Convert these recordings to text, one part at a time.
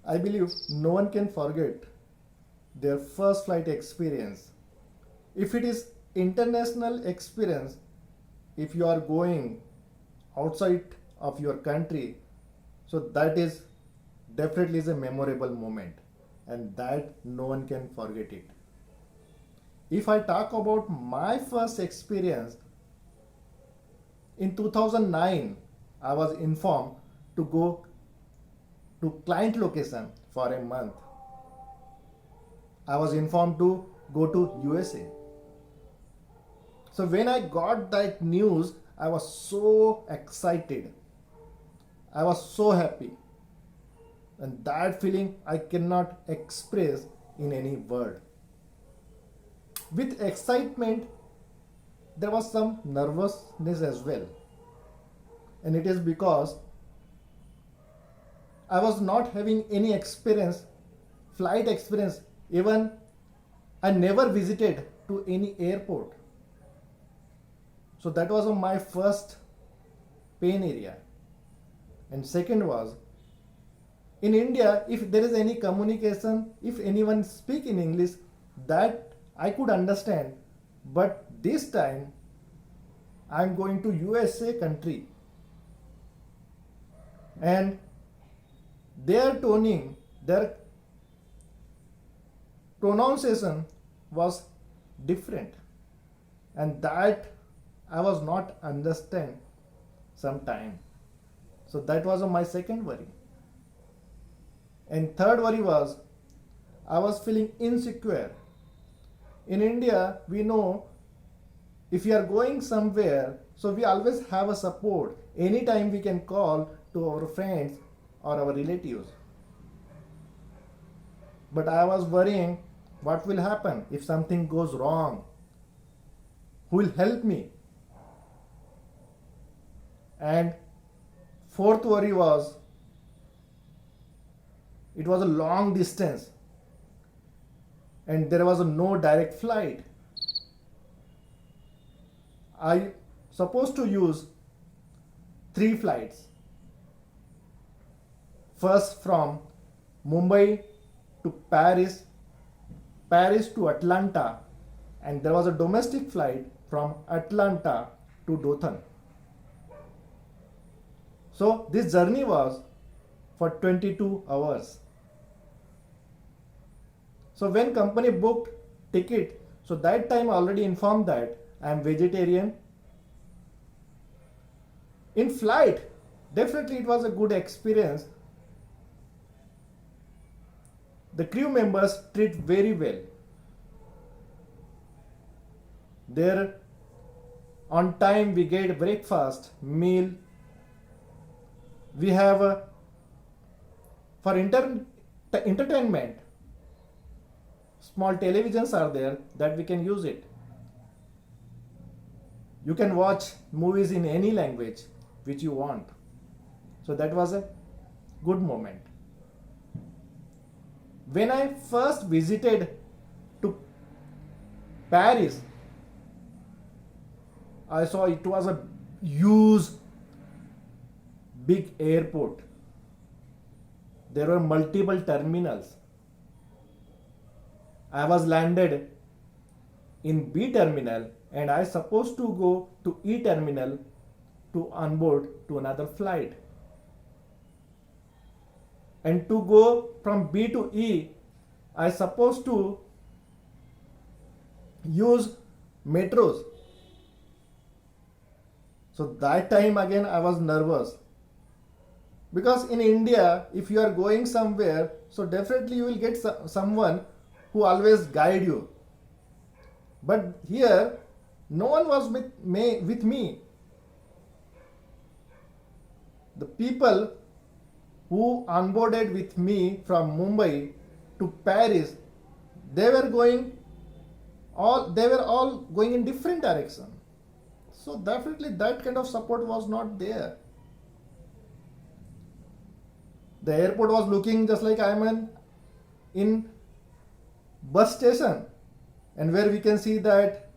I believe no one can forget their first flight experience. If it is international experience, if you are going outside of your country, so that is definitely is a memorable moment, and that no one can forget it. If I talk about my first experience, in 2009, I was informed to go to client location for a month. I was informed to go to USA. So when I got that news, I was so excited. I was so happy. And that feeling I cannot express in any word. With excitement, there was some nervousness as well. And it is because I was not having any experience, flight experience. Even I never visited to any airport. So that was my first pain area. And second was, in India, if there is any communication, if anyone speak in English, that I could understand. But this time, I am going to USA country, and their toning, their pronunciation was different, and that I was not understand sometime. So that was my second worry. And third worry was, I was feeling insecure. In India, we know if we are going somewhere, so we always have a support. Anytime we can call to our friends or our relatives. But I was worrying, what will happen if something goes wrong? Who will help me? And fourth worry was, it was a long distance and there was no direct flight. I supposed to use 3 flights. First from Mumbai to Paris, Paris to Atlanta, and there was a domestic flight from Atlanta to Dothan. So this journey was for 22 hours. So when company booked ticket, so that time I already informed that I am vegetarian. In flight, definitely it was a good experience. The crew members treat very well. There on time we get breakfast, meal. We have for entertainment, small televisions are there that we can use it. You can watch movies in any language which you want. So that was a good moment. When I first visited to Paris, I saw it was a huge, big airport. There were multiple terminals. I was landed in B terminal and I supposed to go to E terminal to onboard to another flight. And to go from B to E, I supposed to use metros. So that time again I was nervous. Because in India, if you are going somewhere, so definitely you will get someone who always guide you. But here, no one was with me. The people who onboarded with me from Mumbai to Paris, they were all going in different direction. So definitely that kind of support was not there. The airport was looking just like I am in bus station, and where we can see that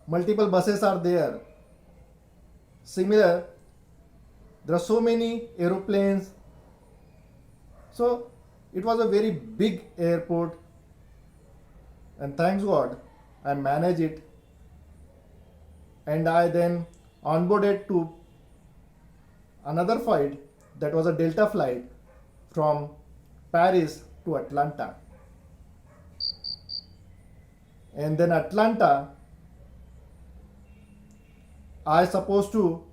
multiple buses are there. Similar, there are so many aeroplanes. So It was a very big airport, and thanks God I managed it, and I then onboarded to another flight that was a Delta flight from Paris to Atlanta. And then Atlanta, I supposed to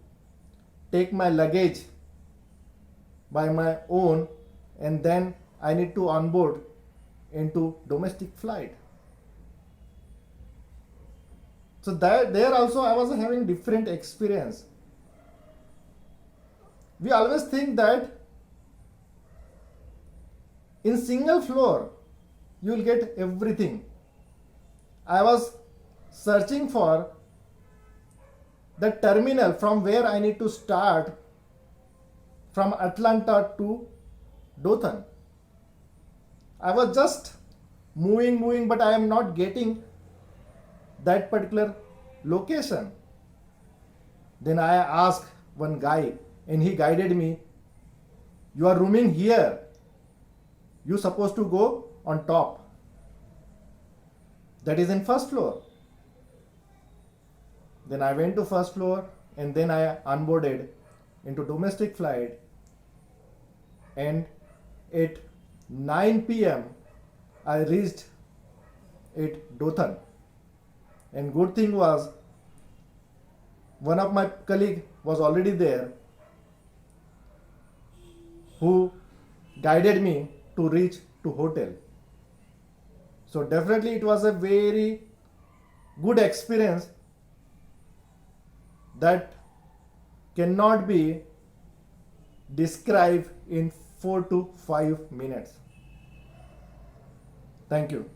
take my luggage by my own, and then I need to onboard into domestic flight. So there also I was having different experience. We always think that in single floor you will get everything. I was searching for the terminal from where I need to start from Atlanta to Dothan. I was just moving, but I am not getting that particular location. Then I asked one guy, and he guided me. You are rooming here. You supposed to go on top. That is in first floor. Then I went to first floor, and then I onboarded into domestic flight, and at 9 p.m. I reached at Dothan. And good thing was, one of my colleague was already there who guided me to reach to hotel. So definitely it was a very good experience that cannot be described in 4 to 5 minutes. Thank you.